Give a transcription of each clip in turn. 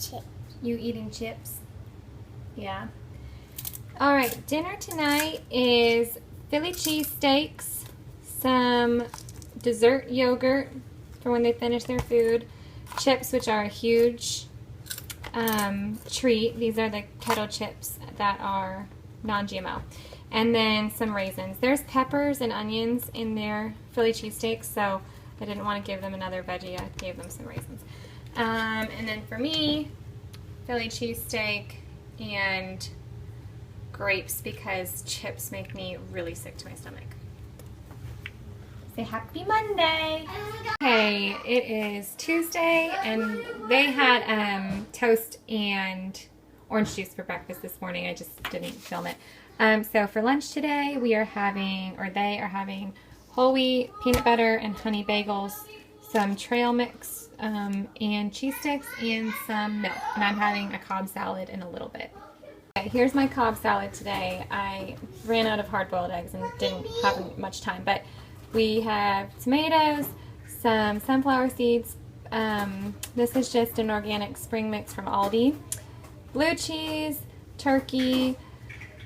chips. You eating chips? Yeah. All right, dinner tonight is Philly cheesesteaks, some dessert yogurt for when they finish their food, chips, which are a huge treat. These are the kettle chips that are non-GMO. And then some raisins. There's peppers and onions in their Philly cheesesteaks, so I didn't want to give them another veggie. I gave them some raisins. And then for me, Philly cheesesteak and grapes because chips make me really sick to my stomach. Say happy Monday. Okay, it is Tuesday and they had toast and orange juice for breakfast this morning. I just didn't film it. So for lunch today we are having, or they are having, whole wheat, peanut butter and honey bagels, some trail mix and cheese sticks, and some milk. And I'm having a Cobb salad in a little bit. Okay, here's my Cobb salad today. I ran out of hard-boiled eggs and didn't have much time, but we have tomatoes, some sunflower seeds. This is just an organic spring mix from Aldi. Blue cheese, turkey.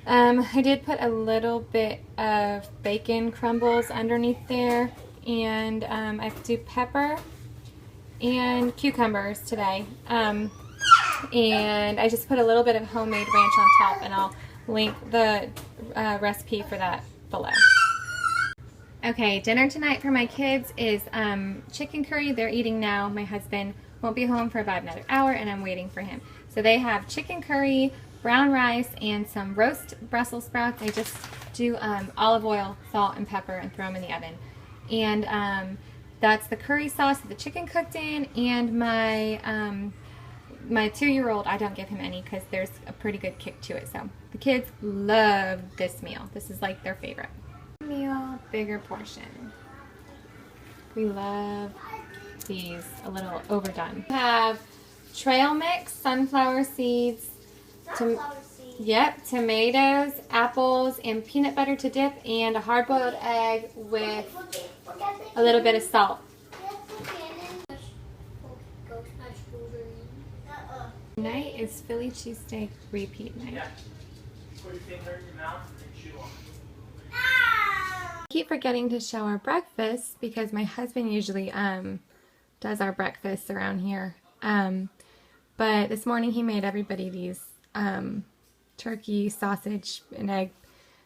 I did put a little bit of bacon crumbles underneath there, and I do pepper and cucumbers today. And I just put a little bit of homemade ranch on top, and I'll link the recipe for that below. Okay, dinner tonight for my kids is chicken curry. They're eating now. My husband won't be home for about another hour, and I'm waiting for him. So they have chicken curry, brown rice, and some roast Brussels sprouts. I just do olive oil, salt, and pepper and throw them in the oven. And that's the curry sauce that the chicken cooked in, and my 2-year-old, I don't give him any because there's a pretty good kick to it. So the kids love this meal. This is like their favorite meal, bigger portion. We love these a little overdone. We have trail mix, sunflower seeds, tomatoes, apples, and peanut butter to dip, and a hard-boiled egg with a little bit of salt. Tonight is Philly cheesesteak repeat night. Put your finger in your mouth and chew on it. I keep forgetting to show our breakfast because my husband usually does our breakfast around here. But this morning he made everybody these turkey, sausage, and egg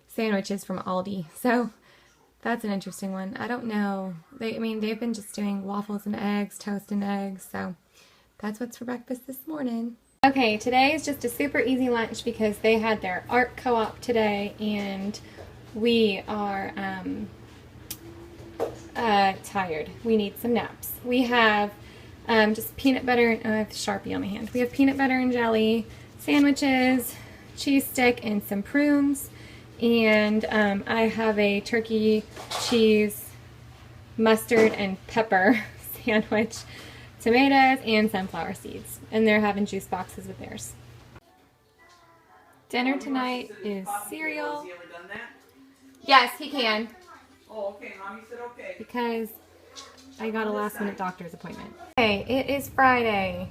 sandwiches from Aldi. So that's an interesting one. I don't know. They've been just doing waffles and eggs, toast and eggs. So that's what's for breakfast this morning. Okay, today is just a super easy lunch because they had their art co-op today, and we are tired. We need some naps. We have just peanut butter, I have Sharpie on my hand. We have peanut butter and jelly sandwiches, cheese stick, and some prunes. And I have a turkey, cheese, mustard, and pepper sandwich, tomatoes, and sunflower seeds. And they're having juice boxes with theirs. Dinner tonight is cereal. Has he ever done that? Yes, he can. Oh, okay. Mommy said okay. Because I got a last minute doctor's appointment. Okay, it is Friday.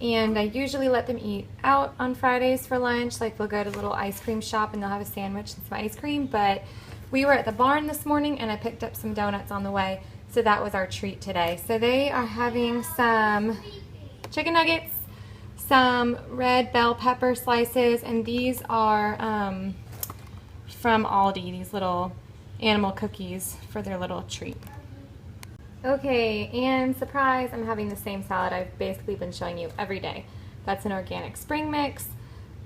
And I usually let them eat out on Fridays for lunch. Like they'll go to a little ice cream shop and they'll have a sandwich and some ice cream. But we were at the barn this morning and I picked up some donuts on the way. So that was our treat today. So they are having some chicken nuggets, some red bell pepper slices, and these are from Aldi, these little animal cookies for their little treat. Okay, and surprise, I'm having the same salad I've basically been showing you every day. That's an organic spring mix,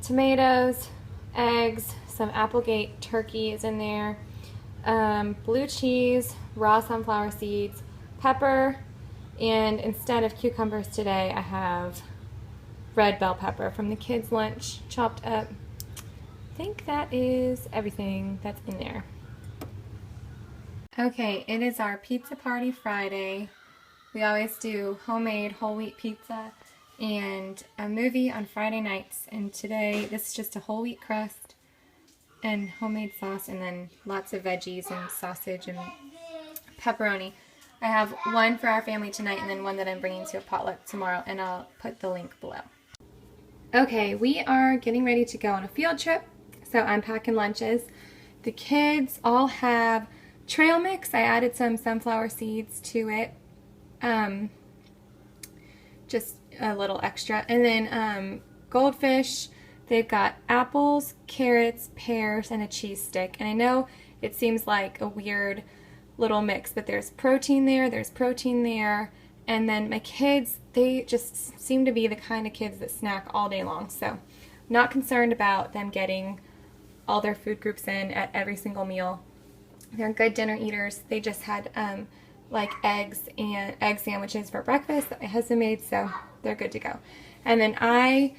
tomatoes, eggs, some Applegate turkey is in there, blue cheese, raw sunflower seeds, pepper, and instead of cucumbers today I have red bell pepper from the kids' lunch chopped up. I think that is everything that's in there. Okay, it is our pizza party Friday. We always do homemade whole wheat pizza and a movie on Friday nights. And today, this is just a whole wheat crust and homemade sauce, and then lots of veggies and sausage and pepperoni. I have one for our family tonight and then one that I'm bringing to a potluck tomorrow, and I'll put the link below. Okay, we are getting ready to go on a field trip, so I'm packing lunches. The kids all have trail mix. I added some sunflower seeds to it, just a little extra. And then goldfish, they've got apples, carrots, pears, and a cheese stick. And I know it seems like a weird little mix, but there's protein there, and then my kids, they just seem to be the kind of kids that snack all day long, so not concerned about them getting all their food groups in at every single meal. They're good dinner eaters. They just had like egg sandwiches for breakfast that my husband made, so they're good to go. And then I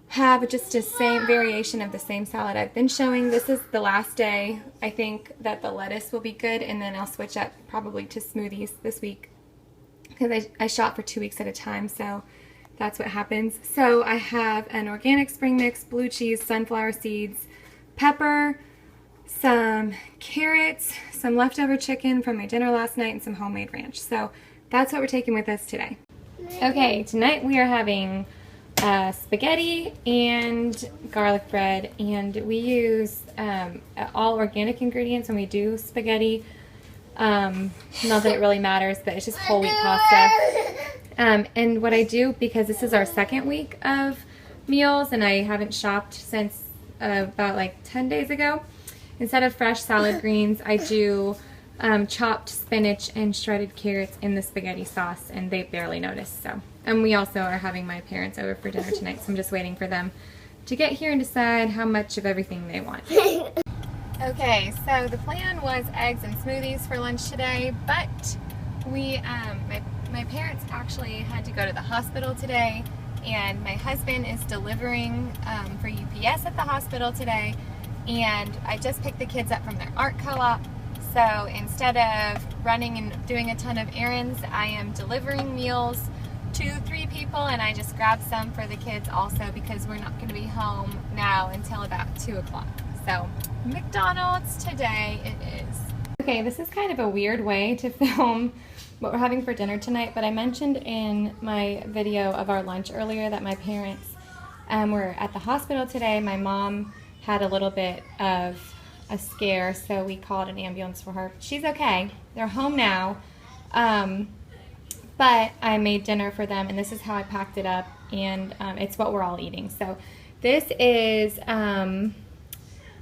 have just a same variation of the same salad I've been showing. This is the last day. I think that the lettuce will be good, and then I'll switch up probably to smoothies this week because I shop for 2 weeks at a time, so that's what happens. So I have an organic spring mix, blue cheese, sunflower seeds, pepper, some carrots, some leftover chicken from my dinner last night, and some homemade ranch. So that's what we're taking with us today. Okay, tonight we are having spaghetti and garlic bread, and we use all organic ingredients when we do spaghetti. Not that it really matters, but it's just whole wheat pasta. And what I do, because this is our second week of meals and I haven't shopped since about like 10 days ago, instead of fresh salad greens, I do chopped spinach and shredded carrots in the spaghetti sauce, and they barely notice. So, and we also are having my parents over for dinner tonight, so I'm just waiting for them to get here and decide how much of everything they want. Okay, so the plan was eggs and smoothies for lunch today, but we, my parents actually had to go to the hospital today, and my husband is delivering for UPS at the hospital today, and I just picked the kids up from their art co-op. So instead of running and doing a ton of errands, I am delivering meals to 3 people, and I just grabbed some for the kids also because we're not going to be home now until about 2 o'clock. So McDonald's today it is. Okay, this is kind of a weird way to film what we're having for dinner tonight, but I mentioned in my video of our lunch earlier that my parents were at the hospital today. My mom had a little bit of a scare, so we called an ambulance for her. She's okay. They're home now. But I made dinner for them, and this is how I packed it up, and it's what we're all eating. So this is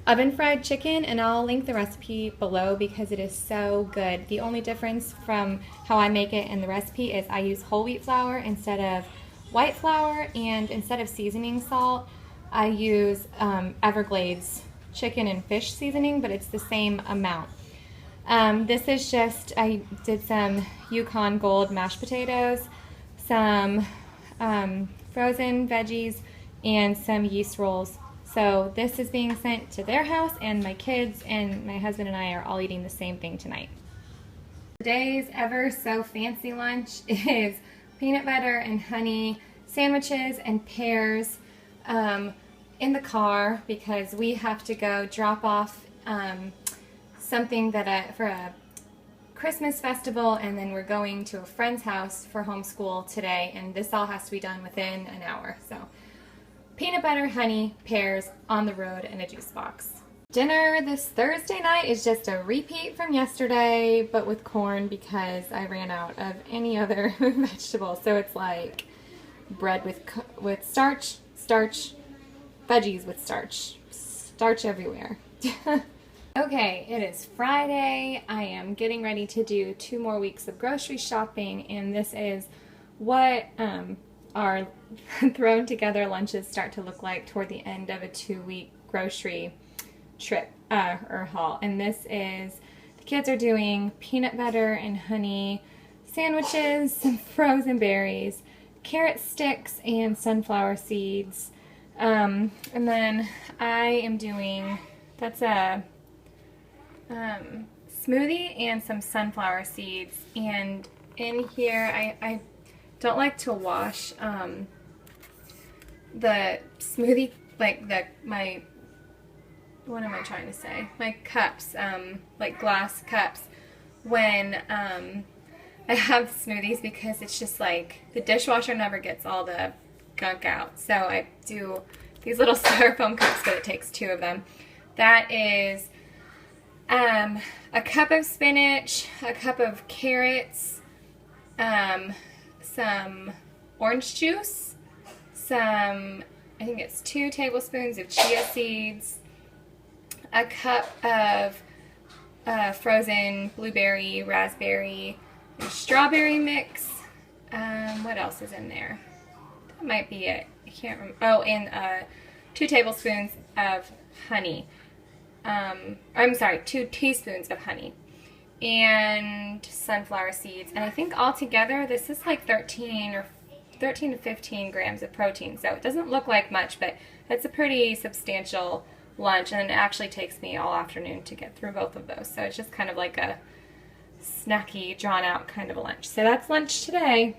oven fried chicken, and I'll link the recipe below because it is so good. The only difference from how I make it and the recipe is I use whole wheat flour instead of white flour, and instead of seasoning salt, I use Everglades chicken and fish seasoning, but it's the same amount. This is just, I did some Yukon Gold mashed potatoes, some frozen veggies, and some yeast rolls. So this is being sent to their house, and my kids and my husband and I are all eating the same thing tonight. Today's ever so fancy lunch is peanut butter and honey sandwiches and pears in the car because we have to go drop off something that for a Christmas festival, and then we're going to a friend's house for homeschool today, and this all has to be done within an hour. So peanut butter, honey, pears on the road, and a juice box. Dinner this Thursday night is just a repeat from yesterday, but with corn because I ran out of any other vegetable. So it's like bread with starch, veggies with starch everywhere. Okay, it is Friday. I am getting ready to do 2 more weeks of grocery shopping, and this is what our thrown together lunches start to look like toward the end of a 2-week grocery trip or haul. And this is, the kids are doing peanut butter and honey sandwiches, some frozen berries, carrot sticks, and sunflower seeds. And then I am doing, that's a smoothie and some sunflower seeds. And in here, I don't like to wash the smoothie, like what am I trying to say? My cups, like glass cups, when I have smoothies, because it's just like the dishwasher never gets all the gunk out. So I do these little styrofoam cups, but it takes 2 of them. That is a cup of spinach, a cup of carrots, some orange juice, I think it's 2 tablespoons of chia seeds, a cup of frozen blueberry, raspberry, and strawberry mix. What else is in there? That might be it. I can't remember. Oh, and 2 tablespoons of honey. I'm sorry, 2 teaspoons of honey. And sunflower seeds. And I think altogether this is like 13 to 15 grams of protein. So it doesn't look like much, but it's a pretty substantial lunch. And it actually takes me all afternoon to get through both of those. So it's just kind of like a snacky, drawn out kind of a lunch. So that's lunch today.